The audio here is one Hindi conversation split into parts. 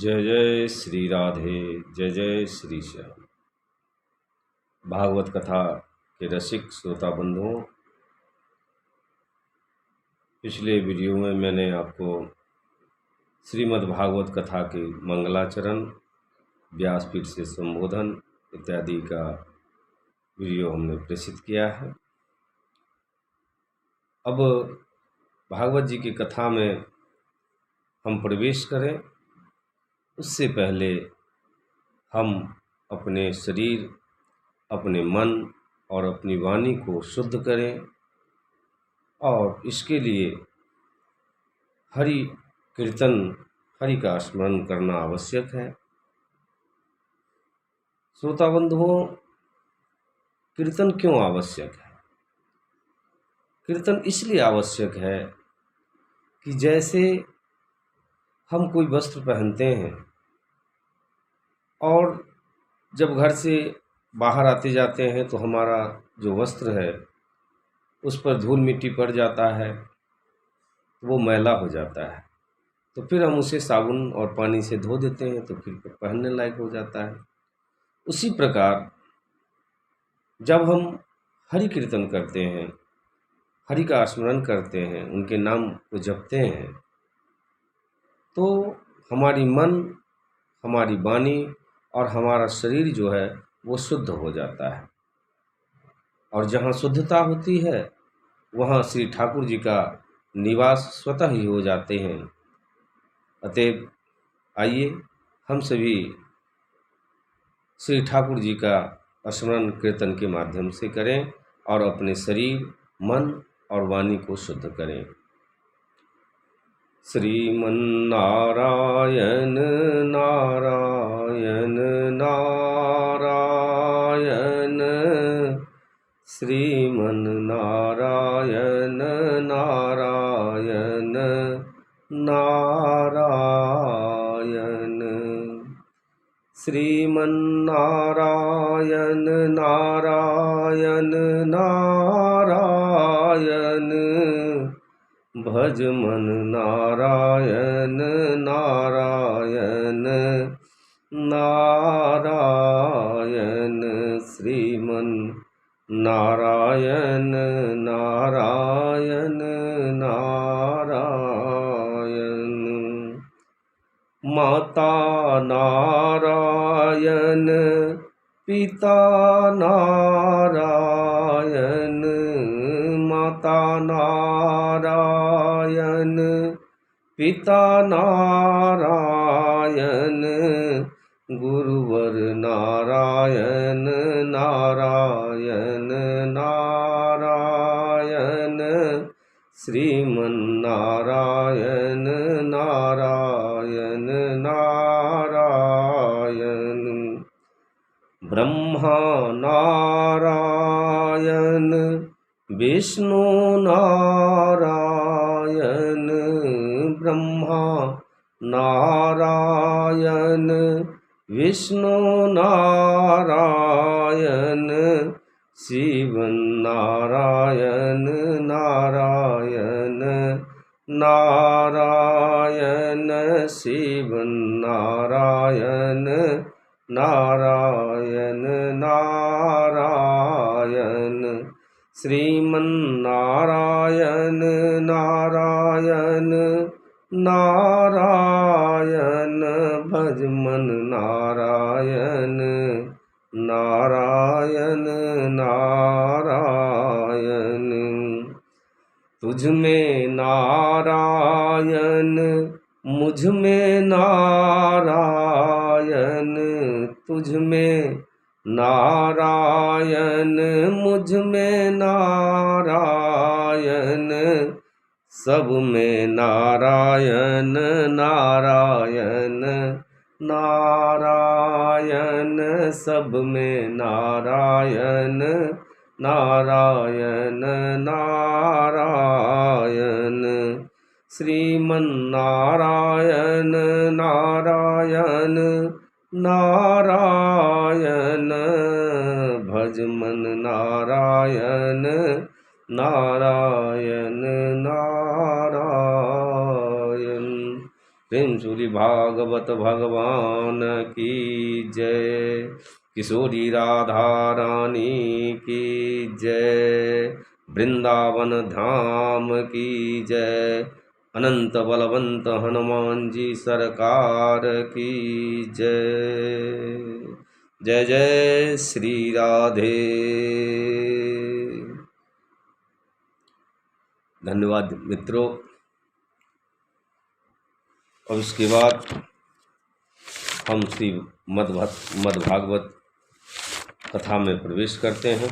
जय जय श्री राधे, जय जय श्री श्याम। भागवत कथा के रसिक श्रोता बंधुओं, पिछले वीडियो में मैंने आपको श्रीमद् भागवत कथा के मंगलाचरण, व्यासपीठ से संबोधन इत्यादि का वीडियो हमने प्रेषित किया है। अब भागवत जी की कथा में हम प्रवेश करें, उससे पहले हम अपने शरीर, अपने मन और अपनी वाणी को शुद्ध करें और इसके लिए हरि कीर्तन, हरि का स्मरण करना आवश्यक है। श्रोता बंधुओं, कीर्तन क्यों आवश्यक है? कीर्तन इसलिए आवश्यक है कि जैसे हम कोई वस्त्र पहनते हैं और जब घर से बाहर आते जाते हैं तो हमारा जो वस्त्र है उस पर धूल मिट्टी पड़ जाता है, वो मैला हो जाता है, तो फिर हम उसे साबुन और पानी से धो देते हैं तो फिर पहनने लायक हो जाता है। उसी प्रकार जब हम हरि कीर्तन करते हैं, हरि का स्मरण करते हैं, उनके नाम को जपते हैं, तो हमारी मन, हमारी वाणी और हमारा शरीर जो है वो शुद्ध हो जाता है। और जहाँ शुद्धता होती है वहाँ श्री ठाकुर जी का निवास स्वतः ही हो जाते हैं। अतएव आइए हम सभी श्री ठाकुर जी का स्मरण कीर्तन के माध्यम से करें और अपने शरीर, मन और वाणी को शुद्ध करें। श्रीमन्नारायण नारायण नारायण, श्रीमन्नारायण नारायण नारायण, श्रीमन्नारायण नारायण नारायण, भज मन नारायण नारायण नारायण, श्रीमन् नारायण नारायण नारायण। माता नारायण पिता नारायण, माता नारायण पिता नारायण, गुरुवर नारायण नारायण नारायण, श्रीमन्नारायण नारायण नारायण। ब्रह्मा नारायण विष्णु नारायण, ब्रह्मा नारायण विष्णु नारायण, शिव नारायण नारायण नारायण, शिव नारायण नारायण नारायण, श्रीमन्नारायण नारायण नारायण, भज मन नारायण नारायण नारायण। तुझ में नारायण मुझ में नारायण, तुझ में नारायण मुझ में नारायण, सब में नारायण नारायण नारायण, सब में नारायण नारायण नारायण, श्रीमन्नारायण नारायण नारायण, भज मन नारायण नारायण नारायण। प्रेम सूरी भागवत भगवान की जय। किशोरी राधा रानी की जय। वृंदावन धाम की जय। अनंत बलवंत हनुमान जी सरकार की जय। जय जय श्री राधे। धन्यवाद मित्रों। और उसके बाद हम श्री मद्भागवत कथा में प्रवेश करते हैं,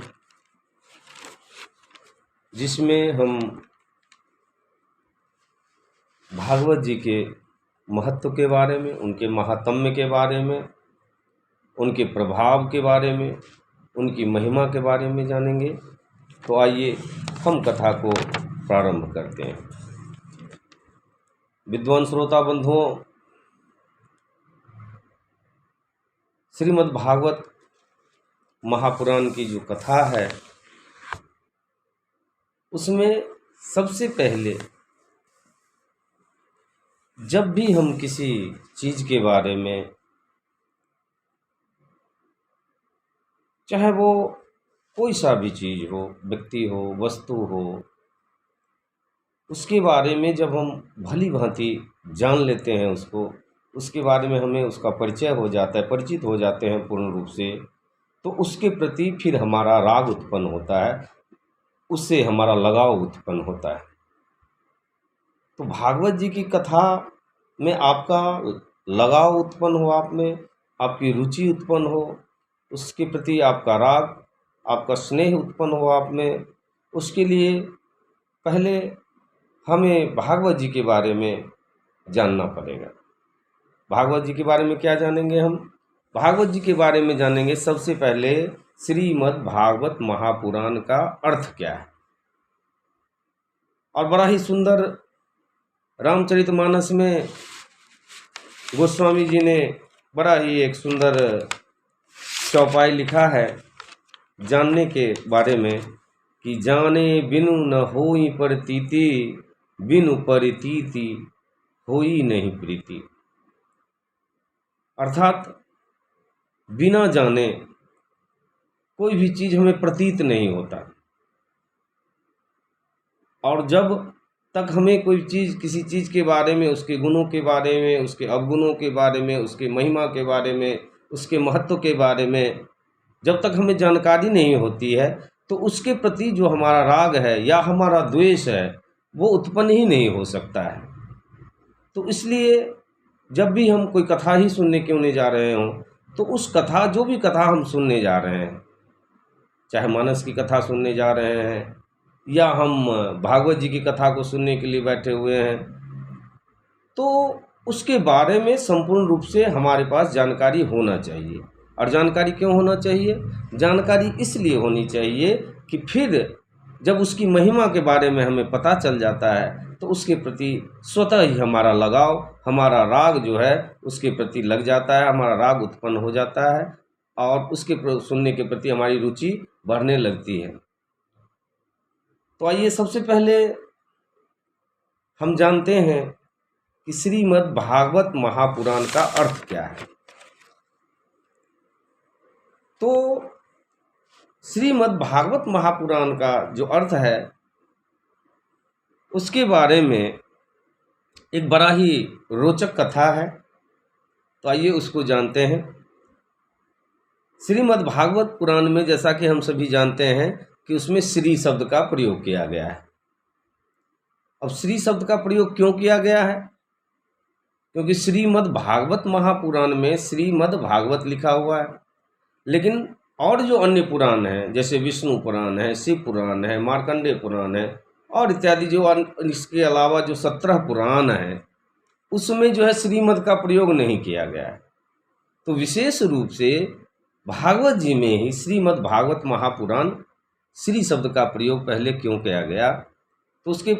जिसमें हम भागवत जी के महत्व के बारे में, उनके महात्म्य के बारे में, उनके प्रभाव के बारे में, उनकी महिमा के बारे में जानेंगे। तो आइए हम कथा को प्रारंभ करते हैं। विद्वान श्रोता बंधुओं, श्रीमद् भागवत महापुराण की जो कथा है, उसमें सबसे पहले जब भी हम किसी चीज़ के बारे में, चाहे वो कोई सा भी चीज़ हो, व्यक्ति हो, वस्तु हो, उसके बारे में जब हम भली भांति जान लेते हैं उसके बारे में हमें उसका परिचय हो जाता है, परिचित हो जाते हैं पूर्ण रूप से, तो उसके प्रति फिर हमारा राग उत्पन्न होता है, उससे हमारा लगाव उत्पन्न होता है। तो भागवत जी की कथा में आपका लगाव उत्पन्न हो, आप में आपकी रुचि उत्पन्न हो, उसके प्रति आपका राग, आपका स्नेह उत्पन्न हो आप में, उसके लिए पहले हमें भागवत जी के बारे में जानना पड़ेगा। भागवत जी के बारे में क्या जानेंगे हम? भागवत जी के बारे में जानेंगे सबसे पहले श्रीमद् भागवत महापुराण का अर्थ क्या है। और बड़ा ही सुंदर रामचरितमानस में गोस्वामी जी ने बड़ा ही एक सुंदर चौपाई लिखा है जानने के बारे में कि जाने बिनु न होई प्रतीति, बिनु परितीति होई नहीं प्रीति। अर्थात बिना जाने कोई भी चीज़ हमें प्रतीत नहीं होता, और जब तक हमें कोई चीज़, किसी चीज़ के बारे में, उसके गुणों के बारे में, उसके अवगुणों के बारे में, उसके महिमा के बारे में, उसके महत्व के बारे में जब तक हमें जानकारी नहीं होती है, तो उसके प्रति जो हमारा राग है या हमारा द्वेष है वो उत्पन्न ही नहीं हो सकता है। तो इसलिए जब भी हम कोई कथा ही सुनने क्यों नहीं जा रहे हों, तो उस कथा, जो भी कथा हम सुनने जा रहे हैं, चाहे मानस की कथा सुनने जा रहे हैं या हम भागवत जी की कथा को सुनने के लिए बैठे हुए हैं, तो उसके बारे में संपूर्ण रूप से हमारे पास जानकारी होना चाहिए। और जानकारी क्यों होना चाहिए? जानकारी इसलिए होनी चाहिए कि फिर जब उसकी महिमा के बारे में हमें पता चल जाता है, तो उसके प्रति स्वतः ही हमारा लगाव, हमारा राग जो है उसके प्रति लग जाता है, हमारा राग उत्पन्न हो जाता है, और उसके सुनने के प्रति हमारी रुचि बढ़ने लगती है। तो आइए सबसे पहले हम जानते हैं कि श्रीमद् भागवत महापुराण का अर्थ क्या है। तो श्रीमद् भागवत महापुराण का जो अर्थ है, उसके बारे में एक बड़ा ही रोचक कथा है। तो आइए उसको जानते हैं। श्रीमद् भागवत पुराण में, जैसा कि हम सभी जानते हैं कि उसमें श्री शब्द का प्रयोग किया गया है। अब श्री शब्द का प्रयोग क्यों किया गया है? क्योंकि श्रीमद् भागवत महापुराण में श्रीमद् भागवत लिखा हुआ है, लेकिन और जो अन्य पुराण हैं, जैसे विष्णु पुराण है, शिव पुराण है, मार्कंडेय पुराण है और इत्यादि, जो इसके अलावा जो 17 पुराण हैं, उसमें जो है श्रीमद् का प्रयोग नहीं किया गया है। तो विशेष रूप से भागवत जी में ही श्रीमद् भागवत महापुराण श्री शब्द का प्रयोग पहले क्यों किया गया? तो उसके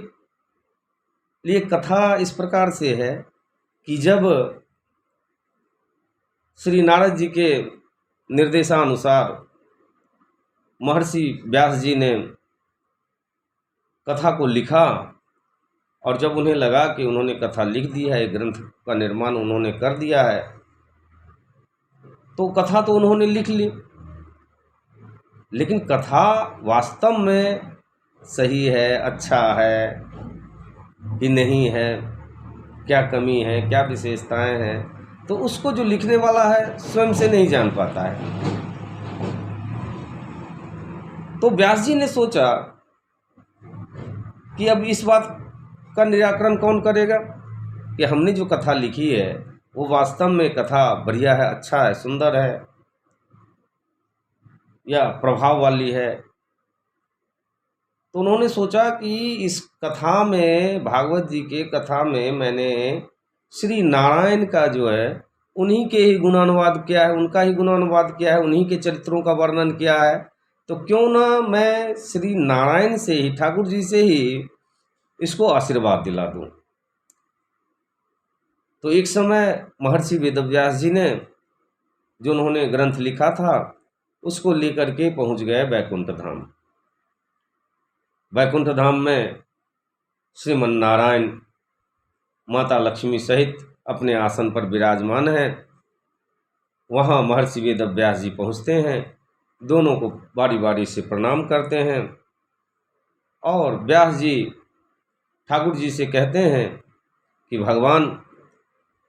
लिए कथा इस प्रकार से है कि जब श्री नारद जी के निर्देशानुसार महर्षि व्यास जी ने कथा को लिखा और जब उन्हें लगा कि उन्होंने कथा लिख दी है, ग्रंथ का निर्माण उन्होंने कर दिया है, तो कथा तो उन्होंने लिख ली, लेकिन कथा वास्तव में सही है, अच्छा है कि नहीं है, क्या कमी है, क्या विशेषताएं हैं, तो उसको जो लिखने वाला है स्वयं से नहीं जान पाता है। तो व्यास जी ने सोचा कि अब इस बात का निराकरण कौन करेगा कि हमने जो कथा लिखी है वो वास्तव में कथा बढ़िया है, अच्छा है, सुंदर है या प्रभाव वाली है। तो उन्होंने सोचा कि इस कथा में, भागवत जी के कथा में मैंने श्री नारायण का जो है उन्हीं के ही गुणानुवाद किया है, उनका ही गुणानुवाद किया है, उन्हीं के चरित्रों का वर्णन किया है, तो क्यों ना मैं श्री नारायण से ही, ठाकुर जी से ही इसको आशीर्वाद दिला दूं। तो एक समय महर्षि वेदव्यास जी ने, जो उन्होंने ग्रंथ लिखा था, उसको लेकर के पहुंच गए वैकुंठ धाम। वैकुंठ धाम में श्रीमन नारायण माता लक्ष्मी सहित अपने आसन पर विराजमान हैं। वहाँ महर्षि वेदव्यास जी पहुँचते हैं, दोनों को बारी बारी से प्रणाम करते हैं और व्यास जी ठाकुर जी से कहते हैं कि भगवान,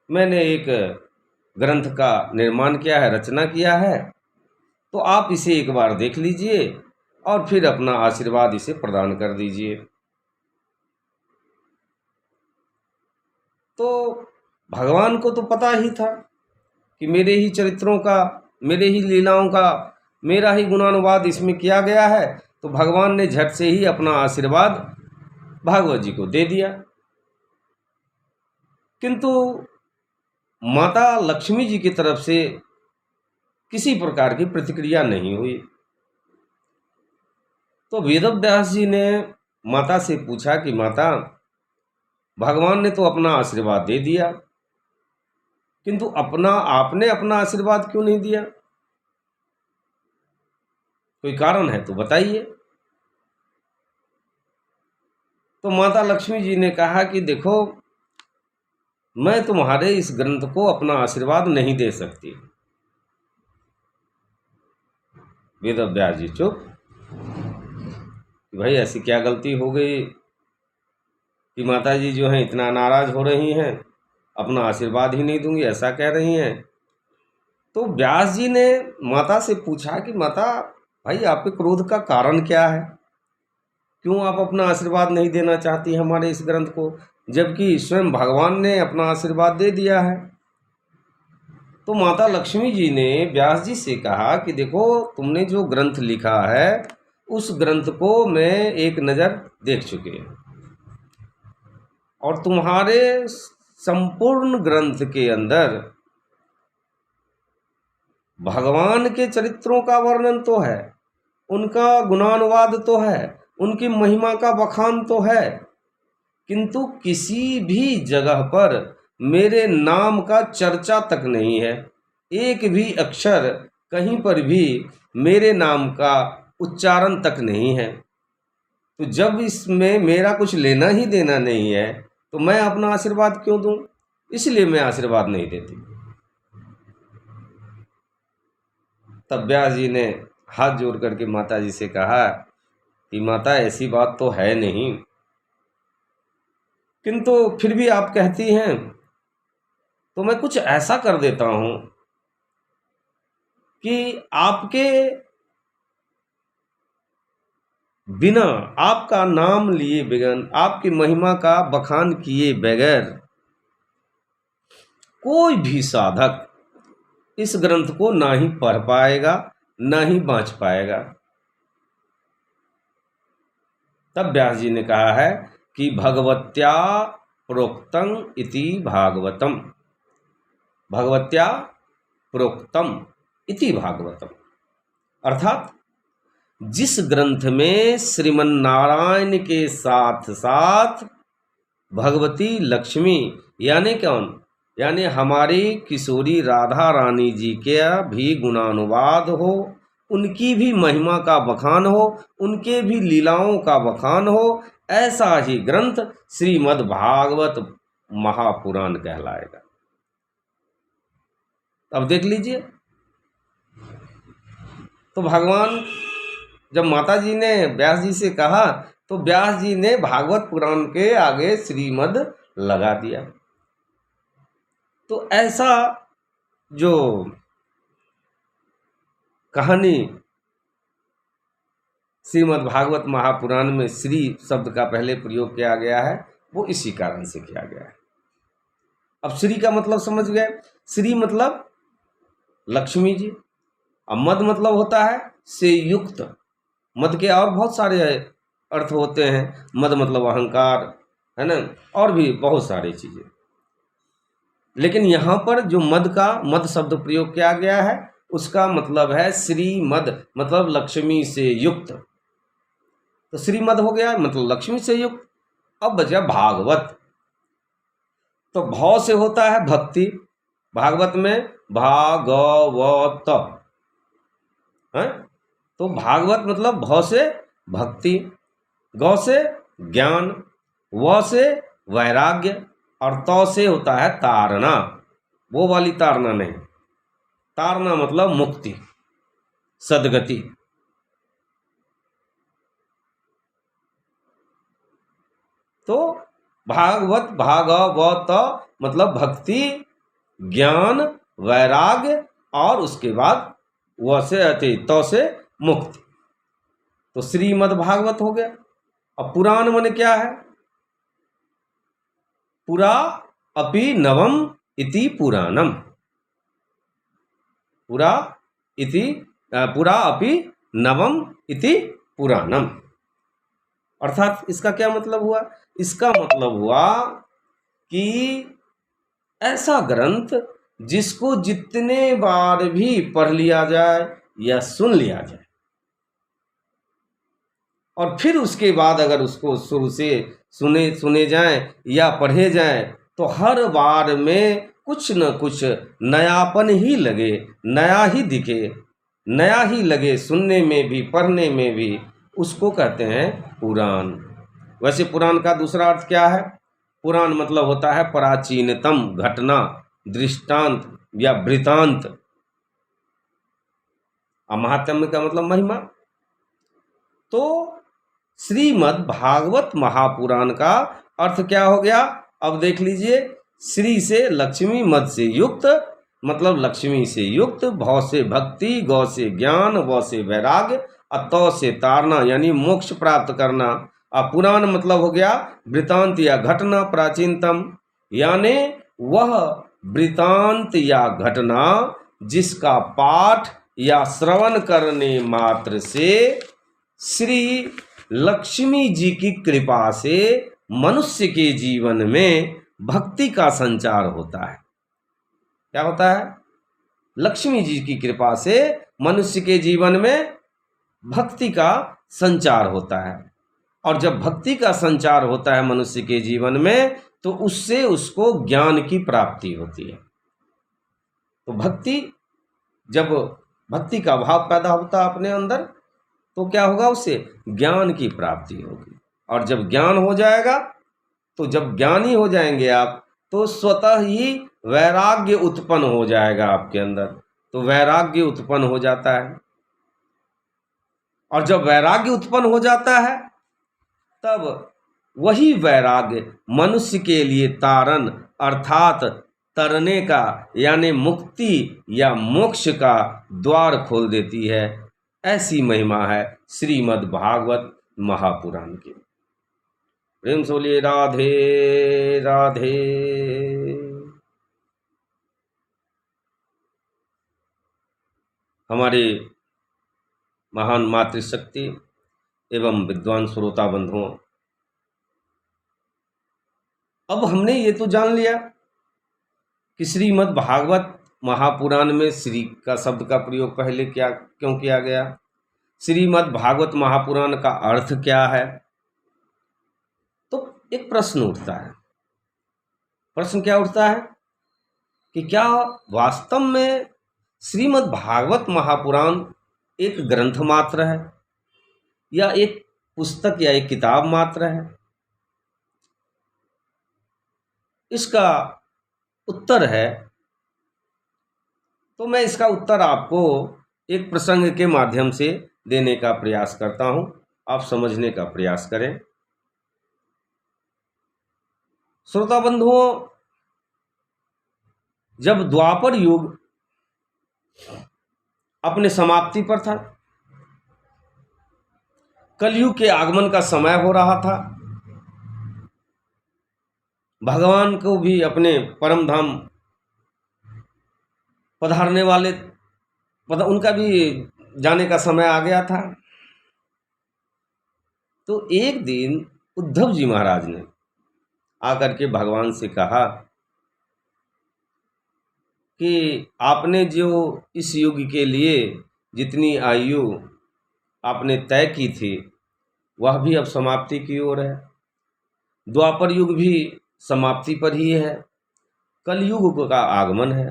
मैंने एक ग्रंथ का निर्माण किया है, रचना किया है, तो आप इसे एक बार देख लीजिए और फिर अपना आशीर्वाद इसे प्रदान कर दीजिए। तो भगवान को तो पता ही था कि मेरे ही चरित्रों का, मेरे ही लीलाओं का, मेरा ही गुणानुवाद इसमें किया गया है, तो भगवान ने झट से ही अपना आशीर्वाद भागवत जी को दे दिया। किंतु माता लक्ष्मी जी की तरफ से किसी प्रकार की प्रतिक्रिया नहीं हुई। तो वेदव्यास जी ने माता से पूछा कि माता, भगवान ने तो अपना आशीर्वाद दे दिया, किंतु आपने अपना आशीर्वाद क्यों नहीं दिया? कोई कारण है तो बताइए। तो माता लक्ष्मी जी ने कहा कि देखो, मैं तुम्हारे इस ग्रंथ को अपना आशीर्वाद नहीं दे सकती। वेदव्यास जी चुप कि भाई ऐसी क्या गलती हो गई कि माता जी जो हैं इतना नाराज हो रही हैं, अपना आशीर्वाद ही नहीं दूंगी ऐसा कह रही हैं। तो व्यास जी ने माता से पूछा कि माता, भाई आपके क्रोध का कारण क्या है, क्यों आप अपना आशीर्वाद नहीं देना चाहती हमारे इस ग्रंथ को, जबकि स्वयं भगवान ने अपना आशीर्वाद दे दिया है। तो माता लक्ष्मी जी ने व्यास जी से कहा कि देखो, तुमने जो ग्रंथ लिखा है उस ग्रंथ को मैं एक नज़र देख चुकी हूँ और तुम्हारे संपूर्ण ग्रंथ के अंदर भगवान के चरित्रों का वर्णन तो है, उनका गुणानुवाद तो है, उनकी महिमा का बखान तो है, किंतु किसी भी जगह पर मेरे नाम का चर्चा तक नहीं है। एक भी अक्षर कहीं पर भी मेरे नाम का उच्चारण तक नहीं है। तो जब इसमें मेरा कुछ लेना ही देना नहीं है तो मैं अपना आशीर्वाद क्यों दूं? इसलिए मैं आशीर्वाद नहीं देती। तब व्यास जी ने हाथ जोड़ करके माता जी से कहा कि माता, ऐसी बात तो है नहीं, किंतु फिर भी आप कहती हैं तो मैं कुछ ऐसा कर देता हूं कि आपके बिना, आपका नाम लिए बगैर, आपकी महिमा का बखान किए बगैर कोई भी साधक इस ग्रंथ को ना ही पढ़ पाएगा, ना ही बाँच पाएगा। तब व्यास जी ने कहा है कि भगवत्या प्रोक्तम इति भागवतम, भगवत्या प्रोक्तम इति भागवतम, अर्थात जिस ग्रंथ में श्रीमन नारायण के साथ साथ भगवती लक्ष्मी यानी कौन, यानी हमारी किशोरी राधा रानी जी का भी गुणानुवाद हो, उनकी भी महिमा का बखान हो, उनके भी लीलाओं का बखान हो, ऐसा ही ग्रंथ श्रीमद् भागवत महापुराण कहलाएगा। अब देख लीजिए, तो भगवान जब माता जी ने व्यास जी से कहा तो व्यास जी ने भागवत पुराण के आगे श्रीमद् लगा दिया। तो ऐसा जो कहानी श्रीमद् भागवत महापुराण में श्री शब्द का पहले प्रयोग किया गया है, वो इसी कारण से किया गया है। अब श्री का मतलब समझ गए। श्री मतलब लक्ष्मी जी, अब मद मतलब होता है से युक्त। मद के और बहुत सारे अर्थ होते हैं। मद मतलब अहंकार, है ना, और भी बहुत सारी चीजें। लेकिन यहाँ पर जो मद शब्द प्रयोग किया गया है उसका मतलब है श्रीमद, मतलब लक्ष्मी से युक्त। तो श्रीमद हो गया मतलब लक्ष्मी से युक्त। अब बचा भागवत। तो भाव से होता है भक्ति। भागवत में भागवत है, तो भागवत मतलब भाव से भक्ति, गौ से ज्ञान, व से वैराग्य, और तौ से होता है तारना। वो वाली तारना नहीं, तारना मतलब मुक्ति, सदगति। तो भागवत भागवत मतलब भक्ति, ज्ञान, वैराग्य, और उसके बाद व से अति तो से मुक्ति। तो श्रीमद् भागवत हो गया। अब पुराण मन क्या है? पुरा अपि नवम इति पुराणम। पुरा अपि नवम इति पुराणम। अर्थात इसका क्या मतलब हुआ? इसका मतलब हुआ कि ऐसा ग्रंथ जिसको जितने बार भी पढ़ लिया जाए या सुन लिया जाए, और फिर उसके बाद अगर उसको शुरू से सुने जाएं या पढ़े जाएं, तो हर बार में कुछ न कुछ नयापन ही लगे, नया ही दिखे, नया ही लगे, सुनने में भी पढ़ने में भी। उसको कहते हैं पुराण। वैसे पुराण का दूसरा अर्थ क्या है? पुराण मतलब होता है प्राचीनतम घटना, दृष्टांत या वृतांत। महात्म्य का मतलब महिमा। तो श्रीमद् भागवत महापुराण का अर्थ क्या हो गया? अब देख लीजिए, श्री से लक्ष्मी, मद से युक्त मतलब लक्ष्मी से युक्त, भव से भक्ति, गौ से ज्ञान, व से वैराग्य, तौ से तारना यानी मोक्ष प्राप्त करना। अब पुराण मतलब हो गया वृतांत या घटना, प्राचीनतम यानी वह वृतांत या घटना जिसका पाठ या श्रवण करने मात्र से श्री लक्ष्मी जी की कृपा से मनुष्य के जीवन में भक्ति का संचार होता है। क्या होता है? लक्ष्मी जी की कृपा से मनुष्य के जीवन में भक्ति का संचार होता है। और जब भक्ति का संचार होता है मनुष्य के जीवन में, तो उससे उसको ज्ञान की प्राप्ति होती है। तो जब भक्ति का भाव पैदा होता है अपने अंदर, तो क्या होगा? उससे ज्ञान की प्राप्ति होगी। और जब ज्ञान हो जाएगा, तो जब ज्ञानी हो जाएंगे आप, तो स्वतः ही वैराग्य उत्पन्न हो जाएगा आपके अंदर। तो वैराग्य उत्पन्न हो जाता है, और जब वैराग्य उत्पन्न हो जाता है, तब वही वैराग्य मनुष्य के लिए तारण अर्थात तरने का यानी मुक्ति या मोक्ष का द्वार खोल देती है। ऐसी महिमा है श्रीमद् भागवत महापुराण की। प्रेम से बोलिए राधे राधे। हमारे महान मातृशक्ति एवं विद्वान श्रोता बंधुओं, अब हमने ये तो जान लिया कि श्रीमद् भागवत महापुराण में श्री का शब्द का प्रयोग पहले क्यों किया गया, श्रीमद् भागवत महापुराण का अर्थ क्या है। तो एक प्रश्न उठता है। प्रश्न क्या उठता है कि क्या वास्तव में श्रीमद् भागवत महापुराण एक ग्रंथ मात्र है, या एक पुस्तक या एक किताब मात्र है, इसका उत्तर है, तो मैं इसका उत्तर आपको एक प्रसंग के माध्यम से देने का प्रयास करता हूं, आप समझने का प्रयास करें। श्रोता बंधुओं, जब द्वापर युग अपने समाप्ति पर था, कलयुग के आगमन का समय हो रहा था, भगवान को भी अपने परम धाम पधारने वाले उनका भी जाने का समय आ गया था। तो एक दिन उद्धव जी महाराज ने आकर के भगवान से कहा कि आपने जो इस युग के लिए जितनी आयु आपने तय की थी वह भी अब समाप्ति की ओर है, द्वापर युग भी समाप्ति पर ही है, कलयुग का आगमन है।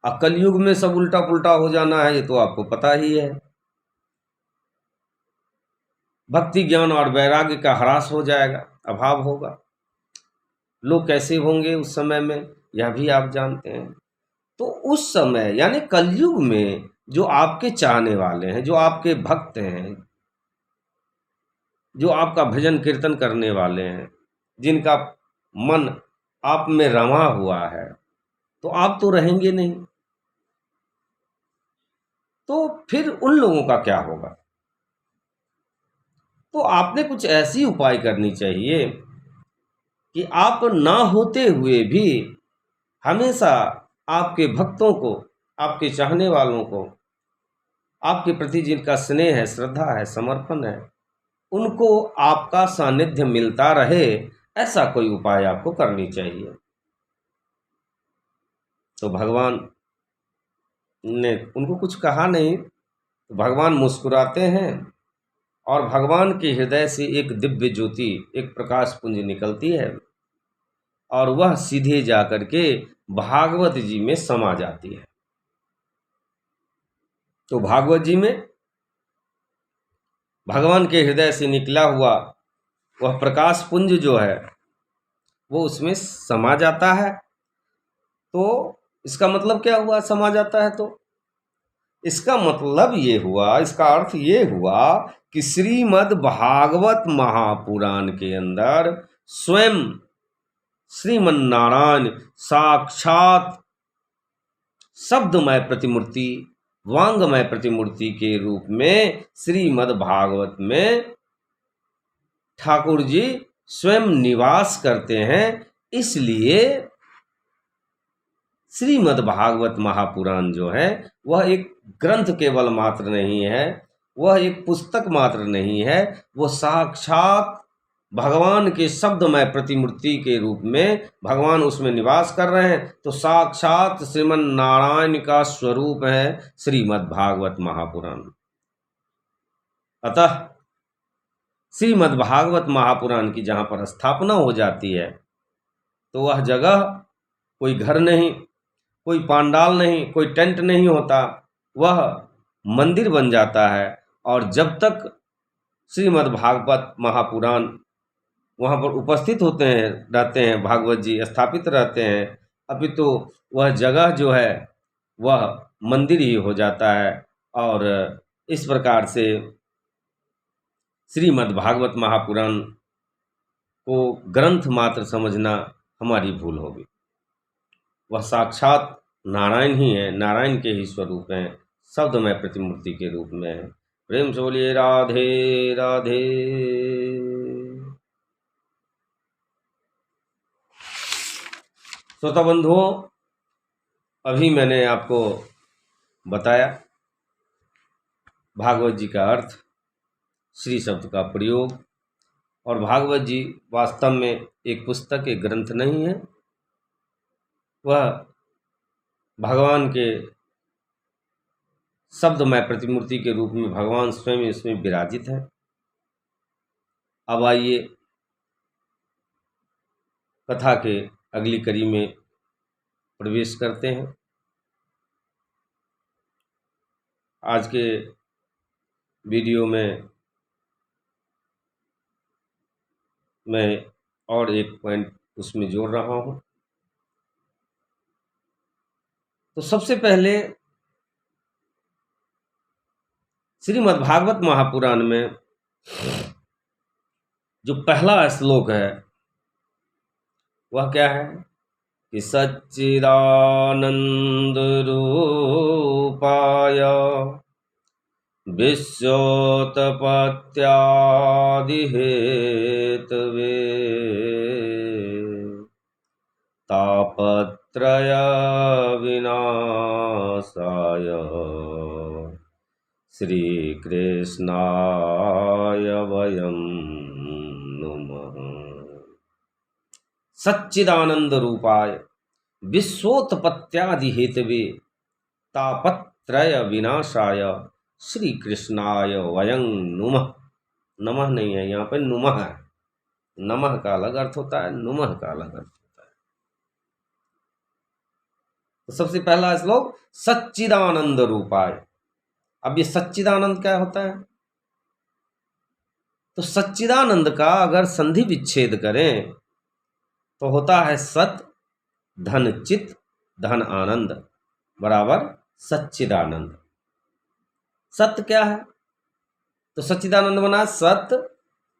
और कलयुग में सब उल्टा पुल्टा हो जाना है, ये तो आपको पता ही है। भक्ति ज्ञान और वैराग्य का ह्रास हो जाएगा, अभाव होगा, लोग कैसे होंगे उस समय में, यह भी आप जानते हैं। तो उस समय यानी कलयुग में जो आपके चाहने वाले हैं, जो आपके भक्त हैं, जो आपका भजन कीर्तन करने वाले हैं, जिनका मन आप में रमा हुआ है, तो आप तो रहेंगे नहीं। तो फिर उन लोगों का क्या होगा? तो आपने कुछ ऐसी उपाय करनी चाहिए कि आप ना होते हुए भी हमेशा आपके भक्तों को, आपके चाहने वालों को, आपके प्रति जिनका स्नेह है, श्रद्धा है, समर्पण है, उनको आपका सानिध्य मिलता रहे, ऐसा कोई उपाय आपको करनी चाहिए। तो भगवान ने उनको कुछ कहा नहीं, तो भगवान मुस्कुराते हैं और भगवान के हृदय से एक दिव्य ज्योति, एक प्रकाश पुंज निकलती है और वह सीधे जाकर के भागवत जी में समा जाती है। तो भागवत जी में भगवान के हृदय से निकला हुआ वह प्रकाश पुंज जो है वो उसमें समा जाता है। तो इसका मतलब क्या हुआ, समा जाता है? तो इसका मतलब ये हुआ, इसका अर्थ ये हुआ कि श्रीमद् भागवत महापुराण के अंदर स्वयं श्रीमन नारायण साक्षात शब्दमय प्रतिमूर्ति, वांगमय प्रतिमूर्ति के रूप में श्रीमद् भागवत में ठाकुर जी स्वयं निवास करते हैं। इसलिए श्रीमद् भागवत महापुराण जो है वह एक ग्रंथ केवल मात्र नहीं है, वह एक पुस्तक मात्र नहीं है, वो साक्षात भगवान के शब्दमय प्रतिमूर्ति के रूप में भगवान उसमें निवास कर रहे हैं। तो साक्षात श्रीमन नारायण का स्वरूप है श्रीमद् भागवत महापुराण। अतः श्रीमद् भागवत महापुराण की जहाँ पर स्थापना हो जाती है तो वह जगह कोई घर नहीं, कोई पांडाल नहीं, कोई टेंट नहीं होता, वह मंदिर बन जाता है। और जब तक श्रीमद् भागवत महापुराण वहाँ पर उपस्थित होते हैं, रहते हैं, भागवत जी स्थापित रहते हैं, अभी तो वह जगह जो है वह मंदिर ही हो जाता है। और इस प्रकार से श्रीमद् भागवत महापुराण को ग्रंथ मात्र समझना हमारी भूल होगी। वह साक्षात नारायण ही है, नारायण के ही स्वरूप हैं, शब्दमय प्रतिमूर्ति के रूप में है। प्रेम से बोलिए राधे राधे। श्रोता बंधुओं, अभी मैंने आपको बताया भागवत जी का अर्थ, श्री शब्द का प्रयोग, और भागवत जी वास्तव में एक पुस्तक, एक ग्रंथ नहीं है, वह भगवान के शब्दमय प्रतिमूर्ति के रूप में भगवान स्वयं इसमें विराजित है। अब आइए कथा के अगली कड़ी में प्रवेश करते हैं। आज के वीडियो में मैं और एक पॉइंट उसमें जोड़ रहा हूँ। तो सबसे पहले श्रीमद् भागवत महापुराण में जो पहला श्लोक है वह क्या है कि सच्चिदानंद रूपाय विश्वोत्पत्त्यादि हेतवे तापत्रय विनाशाय श्री कृष्णाय वयं नुमः। सच्चिदानंद रूपाय विश्वोत्पत्त्यादि हेतवे तापत्रय विनाशाय श्री कृष्णाय वयं नुमः। नमः नहीं है यहाँ पे, नुमः है। नमः का अलग अर्थ होता है, नुमः का अलग अर्थ होता है। तो सबसे पहला श्लोक सच्चिदानंद रूपाय। अब ये सच्चिदानंद क्या होता है? तो सच्चिदानंद का अगर संधि विच्छेद करें तो होता है सत धन चित धन आनंद बराबर सच्चिदानंद। सत्य क्या है? तो सच्चिदानंद बना सत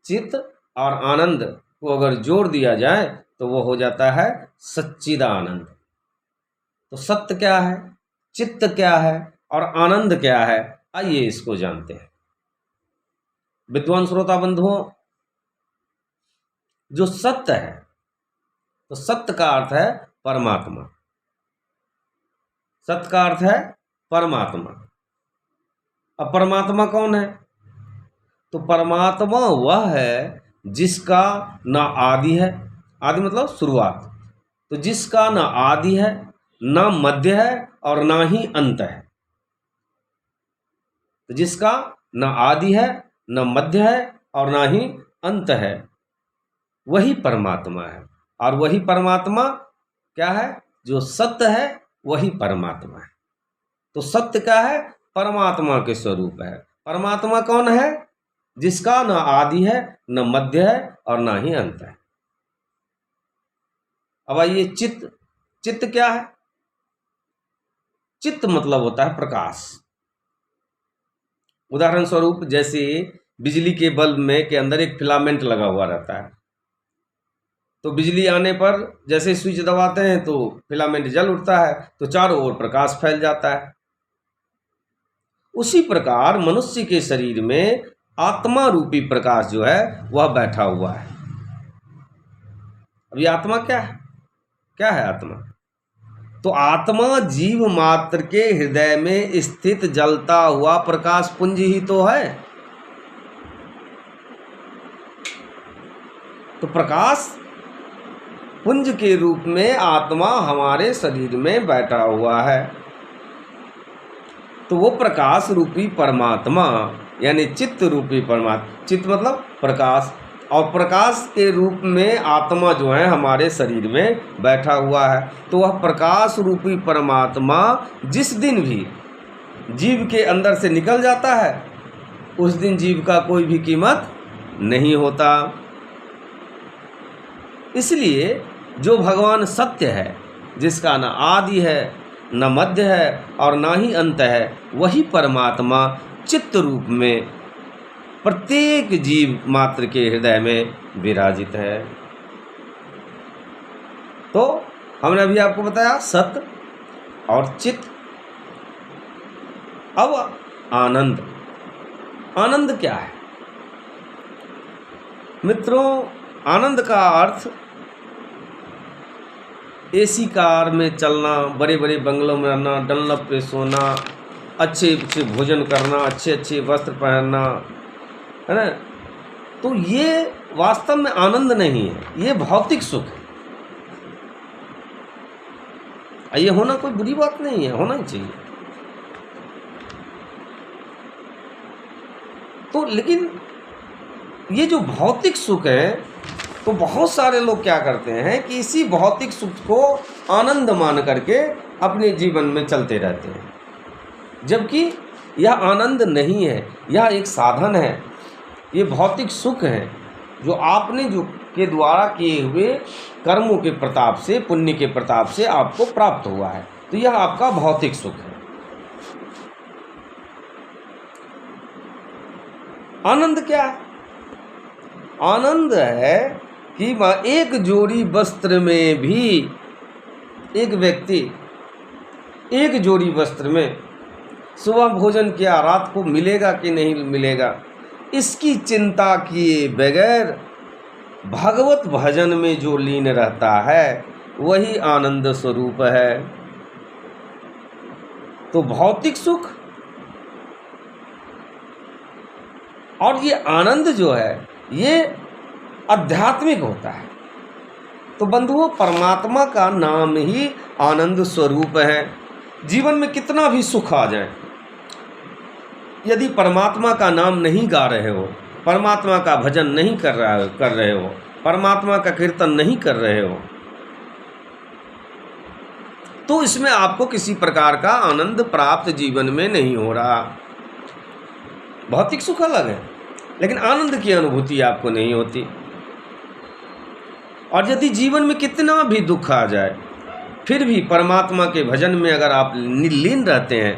चित और आनंद को अगर जोड़ दिया जाए तो वो हो जाता है सच्चिदानंद। तो सत्य क्या है, चित्त क्या है और आनंद क्या है, आइए इसको जानते हैं। विद्वान श्रोता बंधुओं, जो सत्य है तो सत्य का अर्थ है परमात्मा। सत्य का अर्थ है परमात्मा। अब परमात्मा कौन है? तो परमात्मा वह है जिसका ना आदि है, आदि मतलब शुरुआत, तो जिसका ना आदि है ना मध्य है और ना ही अंत है। तो जिसका ना आदि है ना मध्य है और ना ही अंत है, वही परमात्मा है। और वही परमात्मा क्या है? जो सत्य है वही परमात्मा है। तो सत्य क्या है? परमात्मा के स्वरूप है। परमात्मा कौन है? जिसका न आदि है न मध्य है और न ही अंत है। अब आइए चित्त। चित्त क्या है? चित्त मतलब होता है प्रकाश। उदाहरण स्वरूप जैसे बिजली के बल्ब में के अंदर एक फिलामेंट लगा हुआ रहता है, तो बिजली आने पर जैसे स्विच दबाते हैं तो फिलामेंट जल उठता है, तो चारों ओर प्रकाश फैल जाता है। उसी प्रकार मनुष्य के शरीर में आत्मा रूपी प्रकाश जो है वह बैठा हुआ है। अब ये आत्मा क्या है? क्या है आत्मा? तो आत्मा जीव मात्र के हृदय में स्थित जलता हुआ प्रकाश पुंज ही तो है। तो प्रकाश पुंज के रूप में आत्मा हमारे शरीर में बैठा हुआ है। तो वो प्रकाश रूपी परमात्मा यानी चित्त रूपी परमात्मा, चित्त मतलब प्रकाश, और प्रकाश के रूप में आत्मा जो है हमारे शरीर में बैठा हुआ है। तो वह प्रकाश रूपी परमात्मा जिस दिन भी जीव के अंदर से निकल जाता है उस दिन जीव का कोई भी कीमत नहीं होता। इसलिए जो भगवान सत्य है, जिसका न आदि है न मध्य है और न ही अंत है, वही परमात्मा चित्त रूप में प्रत्येक जीव मात्र के हृदय में विराजित है। तो हमने अभी आपको बताया सत्य और चित्त। अब आनंद। आनंद क्या है मित्रों? आनंद का अर्थ एसी कार में चलना, बड़े बड़े बंगलों में रहना, डनलप पे सोना, अच्छे अच्छे भोजन करना, अच्छे अच्छे वस्त्र पहनना, है ना। तो ये वास्तव में आनंद नहीं है, ये भौतिक सुख है। ये होना कोई बुरी बात नहीं है, होना ही चाहिए। तो लेकिन ये जो भौतिक सुख है, तो बहुत सारे लोग क्या करते हैं कि इसी भौतिक सुख को आनंद मान करके अपने जीवन में चलते रहते हैं, जबकि यह आनंद नहीं है, यह एक साधन है। ये भौतिक सुख है जो आपने जो द्वारा किए हुए कर्मों के प्रताप से, पुण्य के प्रताप से आपको प्राप्त हुआ है। तो यह आपका भौतिक सुख है। आनंद क्या है? आनंद है कि एक जोड़ी वस्त्र में भी एक व्यक्ति एक जोड़ी वस्त्र में सुबह भोजन किया, रात को मिलेगा कि नहीं मिलेगा, इसकी चिंता किए बगैर भगवत भजन में जो लीन रहता है वही आनंद स्वरूप है। तो भौतिक सुख और ये आनंद जो है ये आध्यात्मिक होता है। तो बंधुओं, परमात्मा का नाम ही आनंद स्वरूप है। जीवन में कितना भी सुख आ जाए, यदि परमात्मा का नाम नहीं गा रहे हो, परमात्मा का भजन नहीं कर रहे हो, परमात्मा का कीर्तन नहीं कर रहे हो, तो इसमें आपको किसी प्रकार का आनंद प्राप्त जीवन में नहीं हो रहा। भौतिक सुख अलग है, लेकिन आनंद की अनुभूति आपको नहीं होती। और यदि जीवन में कितना भी दुख आ जाए, फिर भी परमात्मा के भजन में अगर आप लीन रहते हैं,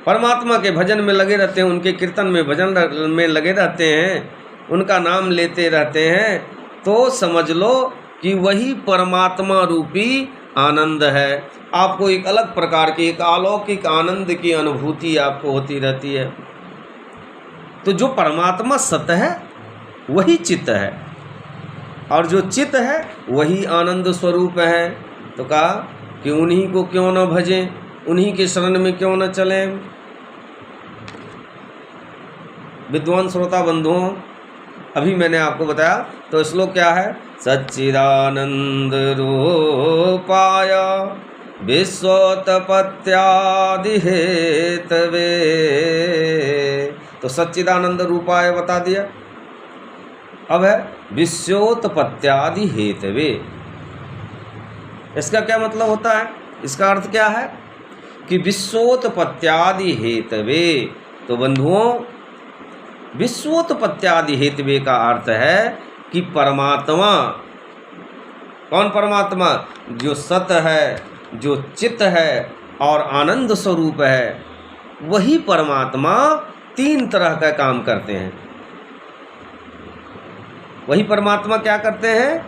परमात्मा के भजन में लगे रहते हैं, उनके कीर्तन में भजन में लगे रहते हैं, उनका नाम लेते रहते हैं, तो समझ लो कि वही परमात्मा रूपी आनंद है। आपको एक अलग प्रकार की, एक अलौकिक आनंद की अनुभूति आपको होती रहती है। तो जो परमात्मा सत है वही चित्त है, और जो चित्त है वही आनंद स्वरूप है। तो कहा कि उन्हीं को क्यों न भजें, उन्हीं के शरण में क्यों न चलें। विद्वान श्रोता बंधुओं, अभी मैंने आपको बताया तो श्लोक क्या है? सच्चिदानंद रूपाय विश्वोत्पत्त्यादि हेतवे। तो सच्चिदानंद रूपाय बता दिया। अब है विश्वोत्पत्त्यादि हेतवे। इसका क्या मतलब होता है? इसका अर्थ क्या है कि विश्वोत्पत्त्यादि हेतवे। तो बंधुओं, विश्वोत्पत्त्यादि हेतवे का अर्थ है कि परमात्मा, कौन परमात्मा? जो सत है, जो चित्त है और आनंद स्वरूप है, वही परमात्मा तीन तरह का काम करते हैं। वही परमात्मा क्या करते हैं?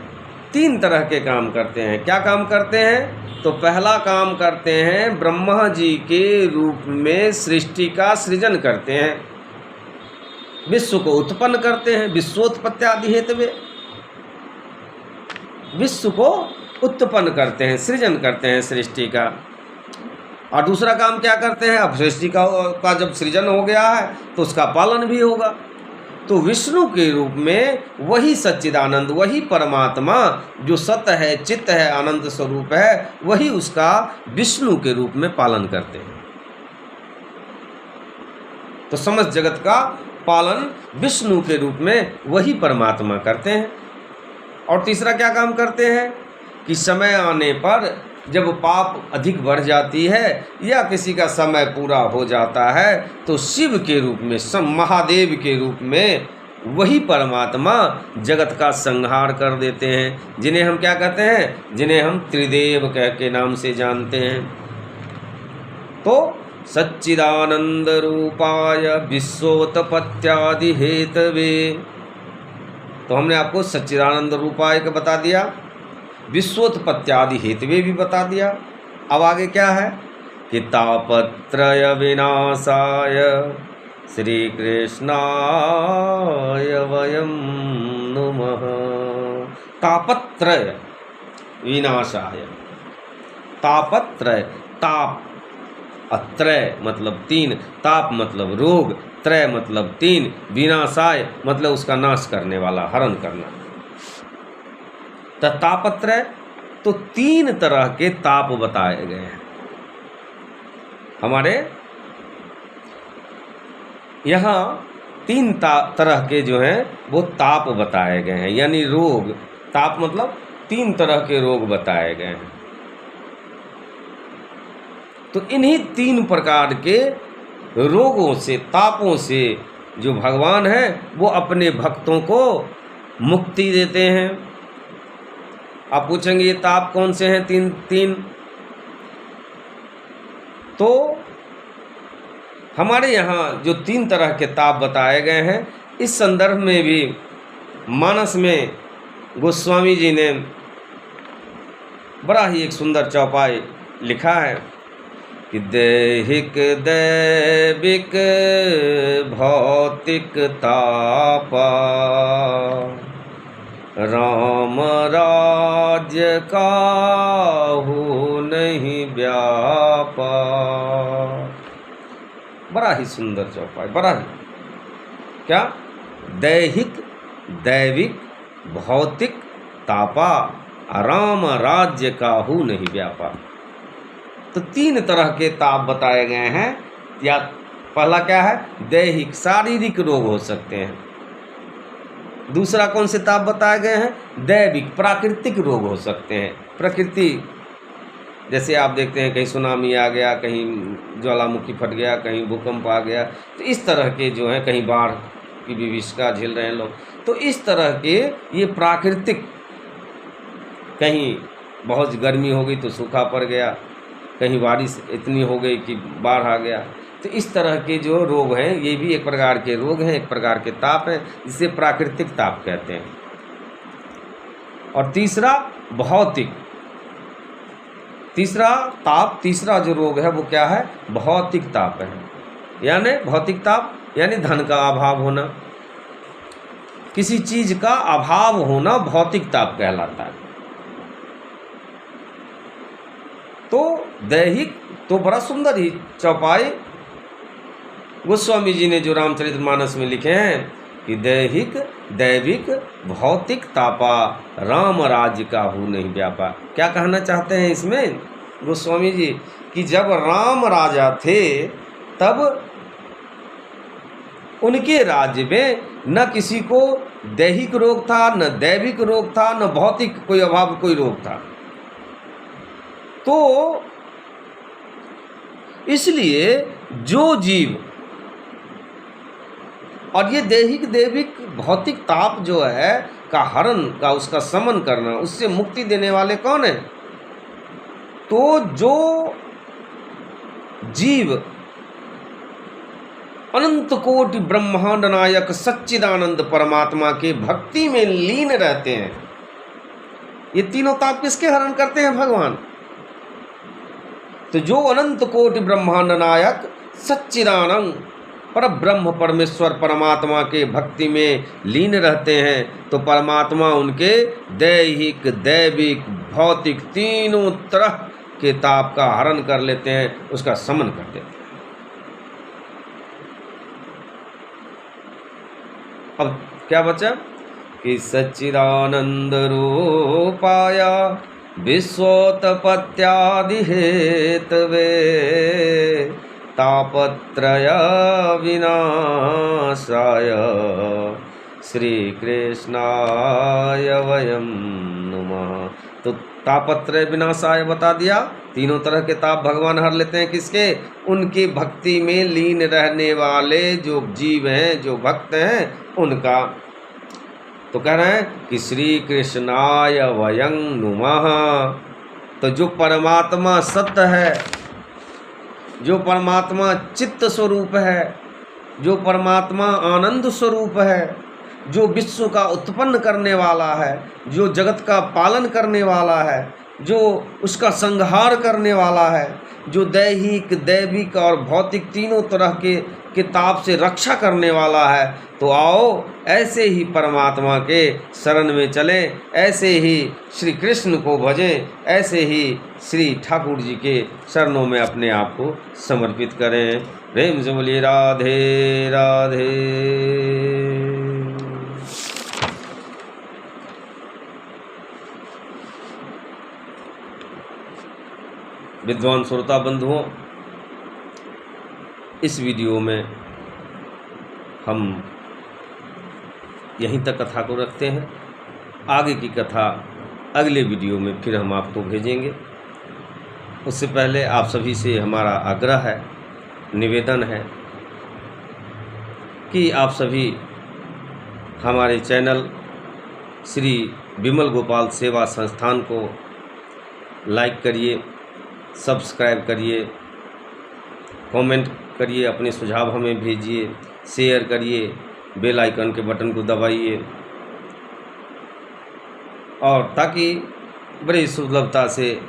तीन तरह के काम करते हैं। क्या काम करते हैं? तो पहला काम करते हैं, ब्रह्मा जी के रूप में सृष्टि का सृजन करते हैं, विश्व को उत्पन्न करते हैं। विश्वोत्पत्त्यादि हेतवे, विश्व को उत्पन्न करते हैं, सृजन करते हैं सृष्टि का। और दूसरा काम क्या करते हैं? अब सृष्टि का जब सृजन हो गया है तो उसका पालन भी होगा। तो विष्णु के रूप में वही सच्चिदानंद, वही परमात्मा जो सत्य है, चित्त है, आनंद स्वरूप है, वही उसका विष्णु के रूप में पालन करते हैं। तो समस्त जगत का पालन विष्णु के रूप में वही परमात्मा करते हैं। और तीसरा क्या काम करते हैं कि समय आने पर जब पाप अधिक बढ़ जाती है या किसी का समय पूरा हो जाता है, तो शिव के रूप में, महादेव के रूप में वही परमात्मा जगत का संहार कर देते हैं, जिन्हें हम क्या कहते हैं? जिन्हें हम त्रिदेव कह के नाम से जानते हैं। तो सच्चिदानंद रूपाय विश्वोत्पत्त्यादि हेतवे। तो हमने आपको सच्चिदानंद रूपाय का बता दिया, विश्वोत्पत्त्यादि हेतवे भी बता दिया। अब आगे क्या है कि तापत्रय विनाशाय श्री कृष्णाय वयं नुमः। तापत्रय विनाशाय, तापत्रय, ताप, अत्रय मतलब तीन, ताप मतलब रोग, त्रय मतलब तीन, विनाशाय मतलब उसका नाश करने वाला, हरण करना। तापत्रय, तो तीन तरह के ताप बताए गए हैं। हमारे यहाँ तीन तरह के जो हैं वो ताप बताए गए हैं, यानी रोग। ताप मतलब तीन तरह के रोग बताए गए हैं। तो इन्हीं तीन प्रकार के रोगों से, तापों से जो भगवान हैं वो अपने भक्तों को मुक्ति देते हैं। आप पूछेंगे ये ताप कौन से हैं? तीन। तो हमारे यहाँ जो 3 तरह के ताप बताए गए हैं, इस संदर्भ में भी मानस में गोस्वामी जी ने बड़ा ही एक सुंदर चौपाई लिखा है कि दैहिक दैविक भौतिक तापा राम राज्य काहू नहीं व्यापा। बड़ा ही सुंदर चौपाई, बड़ा ही क्या, दैहिक दैविक भौतिक तापा राम राज्य काहू नहीं व्यापा। तो 3 तरह के ताप बताए गए हैं। या पहला क्या है, दैहिक शारीरिक रोग हो सकते हैं। दूसरा कौन से ताप बताए गए हैं, दैविक प्राकृतिक रोग हो सकते हैं। प्रकृति जैसे आप देखते हैं कहीं सुनामी आ गया, कहीं ज्वालामुखी फट गया, कहीं भूकंप आ गया, तो इस तरह के जो है, कहीं बाढ़ की विभीषिका झेल रहे हैं लोग, तो इस तरह के ये प्राकृतिक, कहीं बहुत गर्मी हो गई तो सूखा पड़ गया, कहीं बारिश इतनी हो गई कि बाढ़ आ गया, तो इस तरह के जो रोग हैं ये भी एक प्रकार के रोग हैं, एक प्रकार के ताप हैं, जिसे प्राकृतिक ताप कहते हैं। और तीसरा भौतिक, तीसरा जो रोग है वो क्या है, भौतिक ताप है। यानी भौतिक ताप यानी धन का अभाव होना, किसी चीज का अभाव होना भौतिक ताप कहलाता है। तो दैहिक, तो बड़ा सुंदर ही चौपाई गोस्वामी जी ने जो रामचरितमानस में लिखे हैं कि दैहिक दैविक भौतिक तापा राम राज्य काहू नहीं व्यापा। क्या कहना चाहते हैं इसमें गोस्वामी जी कि जब राम राजा थे तब उनके राज्य में न किसी को दैहिक रोग था, न दैविक रोग था, न भौतिक कोई अभाव कोई रोग था। तो इसलिए जो जीव, और ये दैहिक दैविक भौतिक ताप जो है का हरण का, उसका समन करना, उससे मुक्ति देने वाले कौन है, तो जो जीव अनंत कोटि ब्रह्मांड नायक सच्चिदानंद परमात्मा के भक्ति में लीन रहते हैं। ये तीनों ताप किसके हरण करते हैं, भगवान। तो जो अनंत कोटि ब्रह्मांड नायक सच्चिदानंद पर ब्रह्म परमेश्वर परमात्मा के भक्ति में लीन रहते हैं, तो परमात्मा उनके दैहिक दैविक भौतिक तीनों तरह के ताप का हरण कर लेते हैं, उसका समन कर देते हैं। अब क्या बचा कि सच्चिदानंद रूपाया विश्वोत्पत्त्यादि हेतवे तापत्रय विनाशाय श्री कृष्णाय वयं नमः। तो तापत्रय विनाशाय बता दिया, तीनों तरह के ताप भगवान हर लेते हैं किसके, उनकी भक्ति में लीन रहने वाले जो जीव हैं, जो भक्त हैं उनका। तो कह रहे हैं कि श्री कृष्णाय वयं नुमः। तो जो परमात्मा सत्य है, जो परमात्मा चित्त स्वरूप है, जो परमात्मा आनंद स्वरूप है, जो विश्व का उत्पन्न करने वाला है, जो जगत का पालन करने वाला है, जो उसका संहार करने वाला है, जो दैहिक दैविक और भौतिक तीनों तरह के ताप से रक्षा करने वाला है, तो आओ ऐसे ही परमात्मा के शरण में चलें, ऐसे ही श्री कृष्ण को भजें, ऐसे ही श्री ठाकुर जी के शरणों में अपने आप को समर्पित करें। प्रेम से बोलिए राधे राधे। विद्वान श्रोता बंधुओं, इस वीडियो में हम यहीं तक कथा को रखते हैं। आगे की कथा अगले वीडियो में फिर हम आपको भेजेंगे। उससे पहले आप सभी से हमारा आग्रह है, निवेदन है कि आप सभी हमारे चैनल श्री विमल गोपाल सेवा संस्थान को लाइक करिए, सब्सक्राइब करिए कमेंट करिए, अपने सुझाव हमें भेजिए, शेयर करिए, बेल आइकन के बटन को दबाइए, और ताकि बड़ी सुलभता से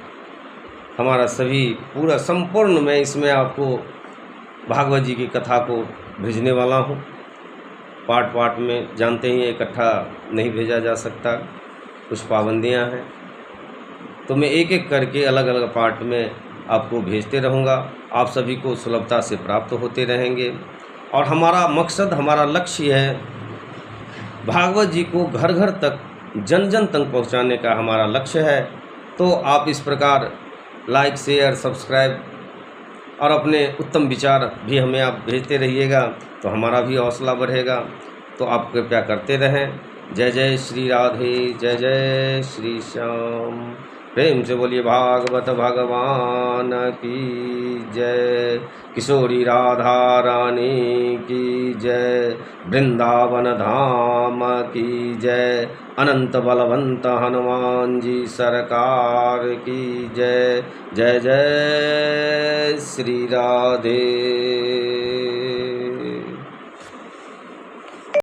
हमारा सभी पूरा संपूर्ण, मैं इसमें आपको भागवत जी की कथा को भेजने वाला हूँ। पार्ट पार्ट में जानते ही इकट्ठा नहीं भेजा जा सकता, कुछ पाबंदियाँ हैं, तो मैं एक एक करके अलग अलग पार्ट में आपको भेजते रहूँगा। आप सभी को सुलभता से प्राप्त होते रहेंगे। और हमारा मकसद, हमारा लक्ष्य है भागवत जी को घर घर तक, जन जन तक पहुँचाने का हमारा लक्ष्य है। तो आप इस प्रकार लाइक, शेयर, सब्सक्राइब और अपने उत्तम विचार भी हमें आप भेजते रहिएगा, तो हमारा भी हौसला बढ़ेगा। तो आप कृपया करते रहें। जय जय श्री राधे, जय जय श्री श्याम। प्रेम से बोलिए भागवत भगवान की जय। किशोरी राधा रानी की जय। वृंदावन धाम की जय। अनंत बलवंत हनुमान जी सरकार की जय। जय जय श्री राधे।